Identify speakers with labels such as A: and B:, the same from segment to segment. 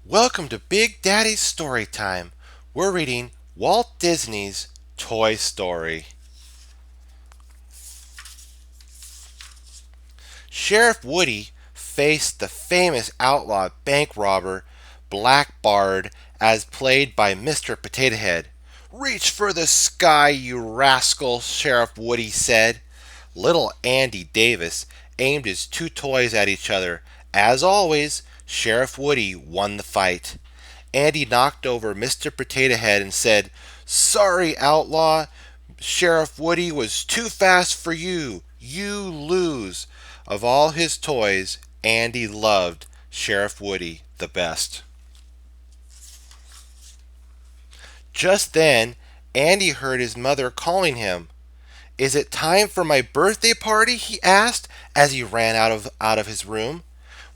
A: Welcome to Big Daddy's Story Time. We're reading Walt Disney's Toy Story. Sheriff Woody faced the famous outlaw bank robber Black Bard as played by Mr. Potato Head. "Reach for the sky, you rascal," Sheriff Woody said. Little Andy Davis aimed his two toys at each other. As always, Sheriff Woody won the fight. Andy knocked over Mr. Potato Head and said, "Sorry, outlaw. Sheriff Woody was too fast for you. You lose." Of all his toys, Andy loved Sheriff Woody the best. Just then, Andy heard his mother calling him. "Is it time for my birthday party?" he asked as he ran out of his room.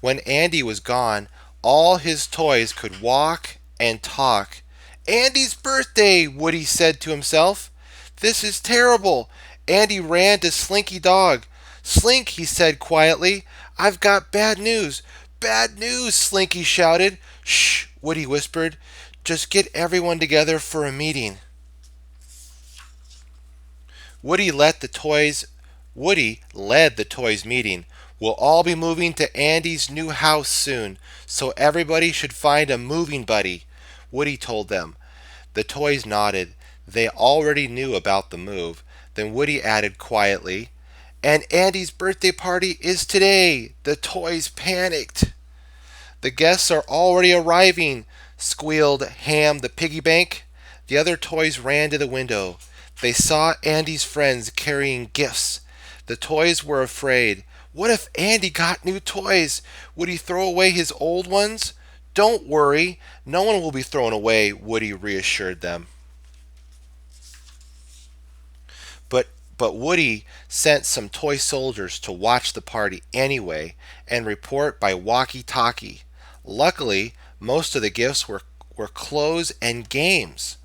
A: When Andy was gone, all his toys could walk and talk. "Andy's birthday," Woody said to himself. "This is terrible." Andy ran to Slinky Dog. "Slink," he said quietly, "I've got bad news." "Bad news," Slinky shouted. "Shh," Woody whispered. "Just get everyone together for a meeting." Woody let the toys Woody led the toys meeting. "We'll all be moving to Andy's new house soon, so everybody should find a moving buddy," Woody told them. The toys nodded. They already knew about the move. Then Woody added quietly, "And Andy's birthday party is today." The toys panicked. "The guests are already arriving," squealed Ham the piggy bank. The other toys ran to the window. They saw Andy's friends carrying gifts. The toys were afraid. What if Andy got new toys? Would he throw away his old ones? "Don't worry, no one will be thrown away," Woody reassured them. But Woody sent some toy soldiers to watch the party anyway and report by walkie-talkie. Luckily, most of the gifts were clothes and games.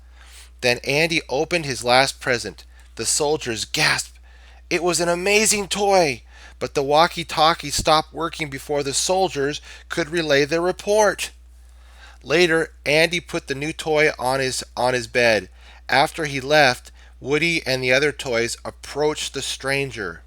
A: Then Andy opened his last present. The soldiers gasped. It was an amazing toy, but the walkie-talkie stopped working before the soldiers could relay their report. Later, Andy put the new toy on his bed. After he left, Woody and the other toys approached the stranger.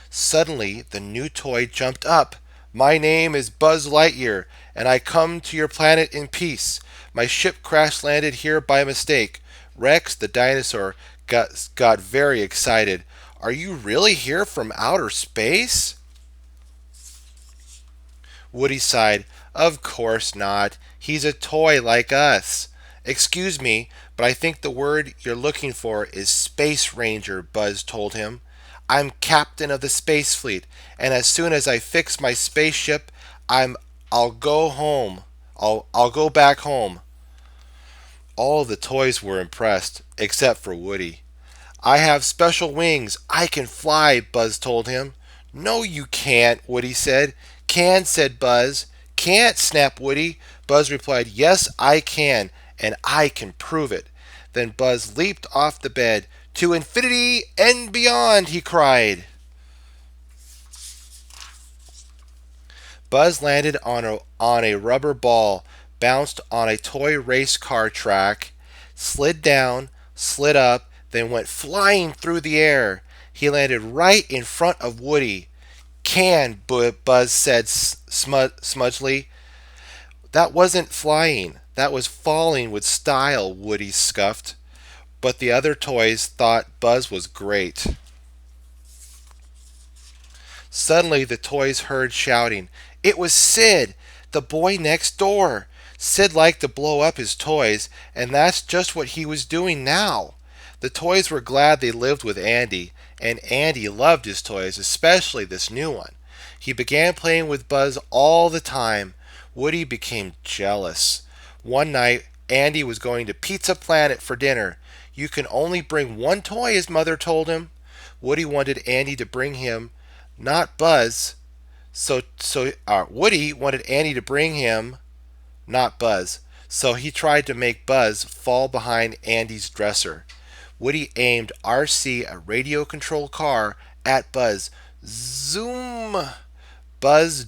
A: Suddenly, the new toy jumped up. "My name is Buzz Lightyear, and I come to your planet in peace. My ship crash landed here by mistake." Rex, the dinosaur, got very excited. "Are you really here from outer space?" Woody sighed. "Of course not. He's a toy like us." "Excuse me, but I think the word you're looking for is Space Ranger," Buzz told him. "I'm captain of the space fleet, and as soon as I fix my spaceship, I'll go home. I'll go back home." All of the toys were impressed, except for Woody. "I have special wings. I can fly," Buzz told him. "No, you can't," Woody said. "Can," said Buzz. "Can't," snapped Woody. Buzz replied, "Yes, I can, and I can prove it." Then Buzz leaped off the bed. "To infinity and beyond," he cried. Buzz landed on a rubber ball, bounced on a toy race car track, slid down, slid up, then went flying through the air. He landed right in front of Woody. "Can," Buzz said smudgely. "That wasn't flying. That was falling with style," Woody scuffed. But the other toys thought Buzz was great. Suddenly the toys heard shouting. It was Sid, the boy next door. Sid liked to blow up his toys, and that's just what he was doing now. The toys were glad they lived with Andy, and Andy loved his toys, especially this new one. He began playing with Buzz all the time. Woody became jealous. One night, Andy was going to Pizza Planet for dinner. "You can only bring one toy," his mother told him. Woody wanted Andy to bring him, not Buzz. Woody wanted Andy to bring him, not Buzz. So he tried to make Buzz fall behind Andy's dresser. Woody aimed RC, a radio controlled car, at Buzz. Zoom! Buzz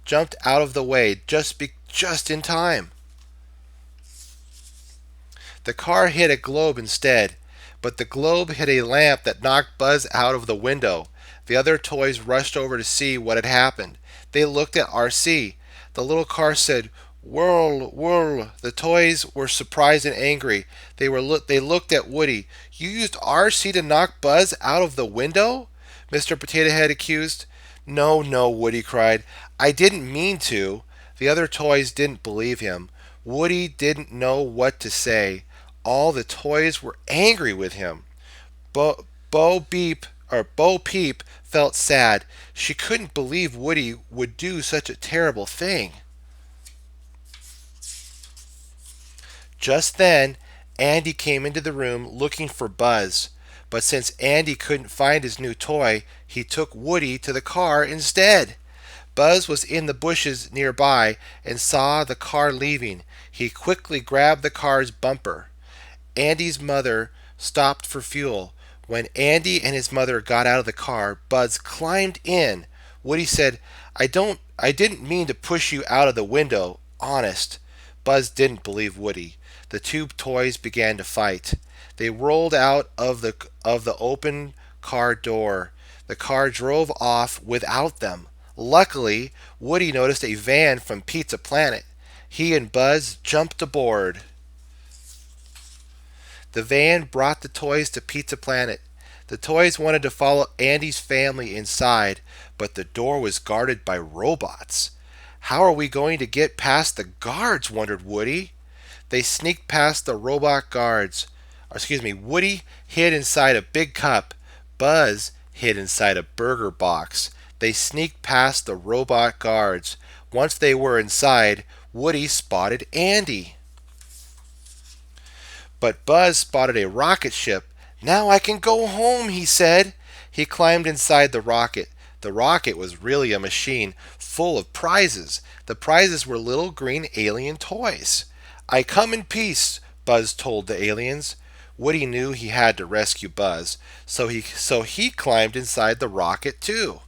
A: jumped out of the way just in time. The car hit a globe instead, but the globe hit a lamp that knocked Buzz out of the window. The other toys rushed over to see what had happened. They looked at RC. The little car said, "Whirl, whirl." The toys were surprised and angry. They looked at Woody. "You used RC to knock Buzz out of the window?" Mr. Potato Head accused. "No, no," Woody cried. "I didn't mean to." The other toys didn't believe him. Woody didn't know what to say. All the toys were angry with him. Bo Peep felt sad. She couldn't believe Woody would do such a terrible thing. Just then, Andy came into the room looking for Buzz. But since Andy couldn't find his new toy, he took Woody to the car instead. Buzz was in the bushes nearby and saw the car leaving. He quickly grabbed the car's bumper. Andy's mother stopped for fuel. When Andy and his mother got out of the car, Buzz climbed in. Woody said, I didn't mean to push you out of the window, honest." Buzz didn't believe Woody. The two toys began to fight. They rolled out of the open car door. The car drove off without them. Luckily, Woody noticed a van from Pizza Planet. He and Buzz jumped aboard. The van brought the toys to Pizza Planet. The toys wanted to follow Andy's family inside, but the door was guarded by robots. "How are we going to get past the guards?" wondered Woody. They sneaked past the robot guards. Woody hid inside a big cup. Buzz hid inside a burger box. They sneaked past the robot guards. Once they were inside, Woody spotted Andy. But Buzz spotted a rocket ship. "Now I can go home," he said. He climbed inside the rocket. The rocket was really a machine full of prizes. The prizes were little green alien toys. "I come in peace," Buzz told the aliens. Woody knew he had to rescue Buzz, so he climbed inside the rocket too.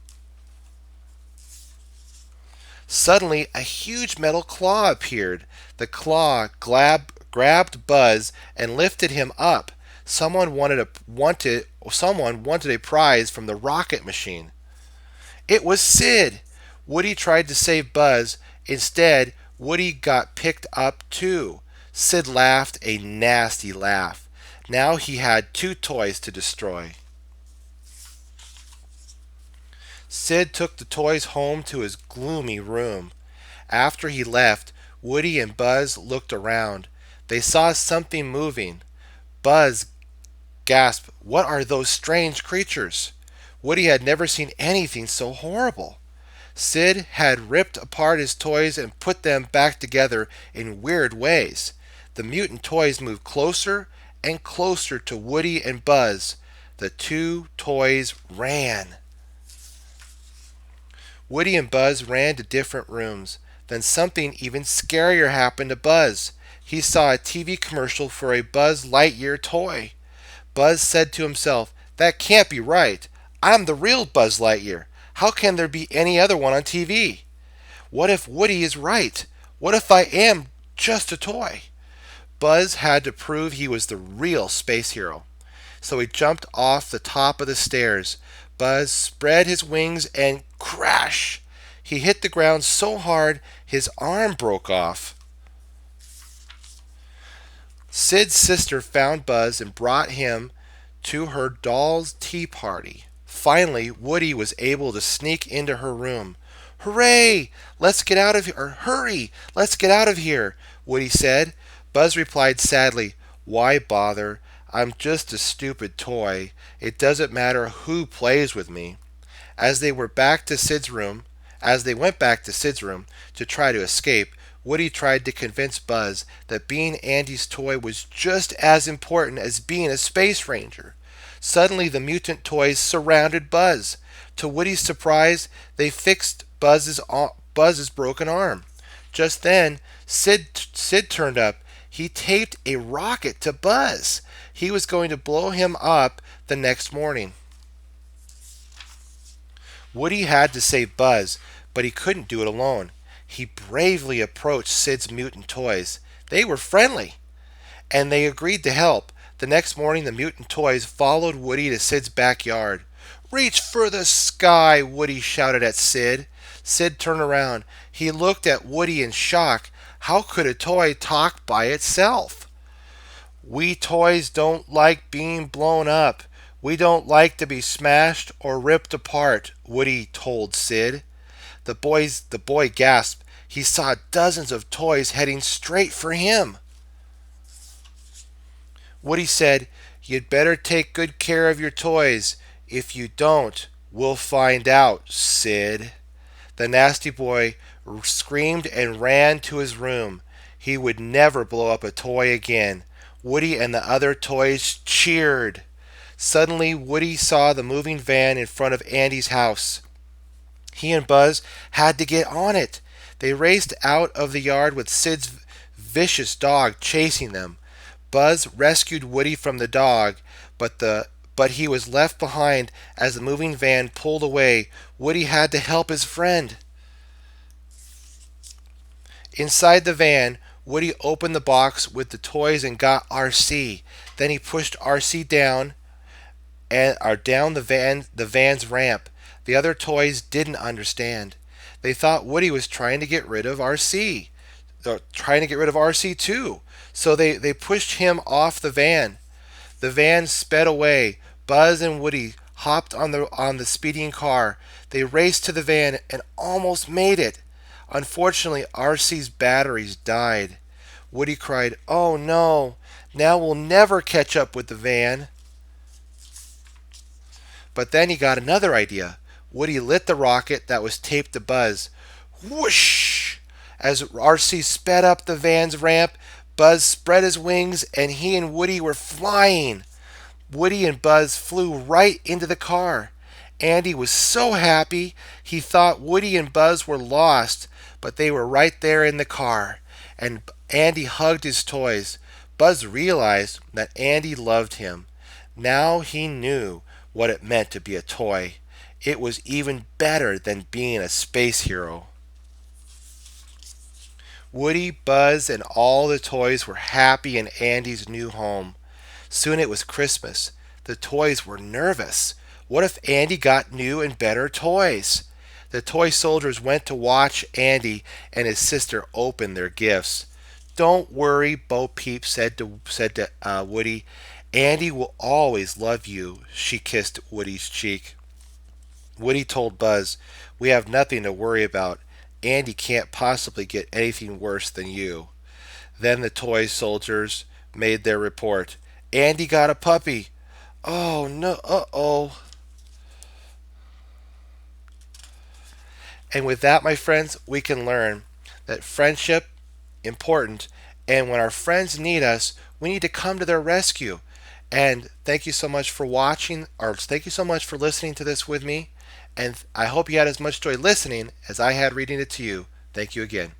A: Suddenly, a huge metal claw appeared. The claw grabbed Buzz and lifted him up. Someone wanted a prize from the rocket machine. It was Sid. Woody tried to save Buzz. Instead, Woody got picked up too. Sid laughed a nasty laugh. Now he had two toys to destroy. Sid took the toys home to his gloomy room. After he left, Woody and Buzz looked around. They saw something moving. Buzz gasped, "What are those strange creatures?" Woody had never seen anything so horrible. Sid had ripped apart his toys and put them back together in weird ways. The mutant toys moved closer and closer to Woody and Buzz. The two toys ran. Woody and Buzz ran to different rooms. Then something even scarier happened to Buzz. He saw a TV commercial for a Buzz Lightyear toy. Buzz said to himself, "That can't be right. I'm the real Buzz Lightyear. How can there be any other one on TV? What if Woody is right? What if I am just a toy?" Buzz had to prove he was the real space hero. So he jumped off the top of the stairs. Buzz spread his wings and crash! He hit the ground so hard his arm broke off. Sid's sister found Buzz and brought him to her doll's tea party. Finally, Woody was able to sneak into her room. "Hooray! Let's get out of here. Hurry! Let's get out of here," Woody said. Buzz replied sadly, "Why bother? I'm just a stupid toy. It doesn't matter who plays with me." As they went back to Sid's room to try to escape, Woody tried to convince Buzz that being Andy's toy was just as important as being a space ranger. Suddenly, the mutant toys surrounded Buzz. To Woody's surprise, they fixed Buzz's broken arm. Just then, Sid turned up. He taped a rocket to Buzz. He was going to blow him up the next morning. Woody had to save Buzz, but he couldn't do it alone. He bravely approached Sid's mutant toys. They were friendly, and they agreed to help. The next morning, the mutant toys followed Woody to Sid's backyard. Reach for the sky, Woody shouted at Sid. Sid turned around. He looked at Woody in shock. How could a toy talk by itself? We toys don't like being blown up. We don't like to be smashed or ripped apart, Woody told Sid. The boy gasped. He saw dozens of toys heading straight for him. Woody said, You'd better take good care of your toys. If you don't, we'll find out, Sid. The nasty boy screamed and ran to his room. He would never blow up a toy again. Woody and the other toys cheered. Suddenly, Woody saw the moving van in front of Andy's house. He and Buzz had to get on it. They raced out of the yard with Sid's vicious dog chasing them. Buzz rescued Woody from the dog, but he was left behind as the moving van pulled away. Woody had to help his friend. Inside the van, Woody opened the box with the toys and got RC. Then he pushed RC down down the van's ramp. The other toys didn't understand. They thought Woody was trying to get rid of RC. Trying to get rid of RC too. So they pushed him off the van. The van sped away. Buzz and Woody hopped on the speeding car. They raced to the van and almost made it. Unfortunately, RC's batteries died. Woody cried, "Oh no, now we'll never catch up with the van." But then he got another idea. Woody lit the rocket that was taped to Buzz. Whoosh! As RC sped up the van's ramp, Buzz spread his wings and he and Woody were flying. Woody and Buzz flew right into the car. Andy was so happy he thought Woody and Buzz were lost, but they were right there in the car. And Andy hugged his toys. Buzz realized that Andy loved him. Now he knew what it meant to be a toy. It was even better than being a space hero. Woody, Buzz, and all the toys were happy in Andy's new home. Soon it was Christmas. The toys were nervous. What if Andy got new and better toys? The toy soldiers went to watch Andy and his sister open their gifts. Don't worry, Bo Peep said to Woody. Andy will always love you. She kissed Woody's cheek. Woody told Buzz, We have nothing to worry about. Andy can't possibly get anything worse than you. Then the toy soldiers made their report. Andy got a puppy. Oh no, uh-oh. And with that, my friends, we can learn that friendship important, and when our friends need us, we need to come to their rescue. And thank you so much for watching, or thank you so much for listening to this with me. And I hope you had as much joy listening as I had reading it to you. Thank you again.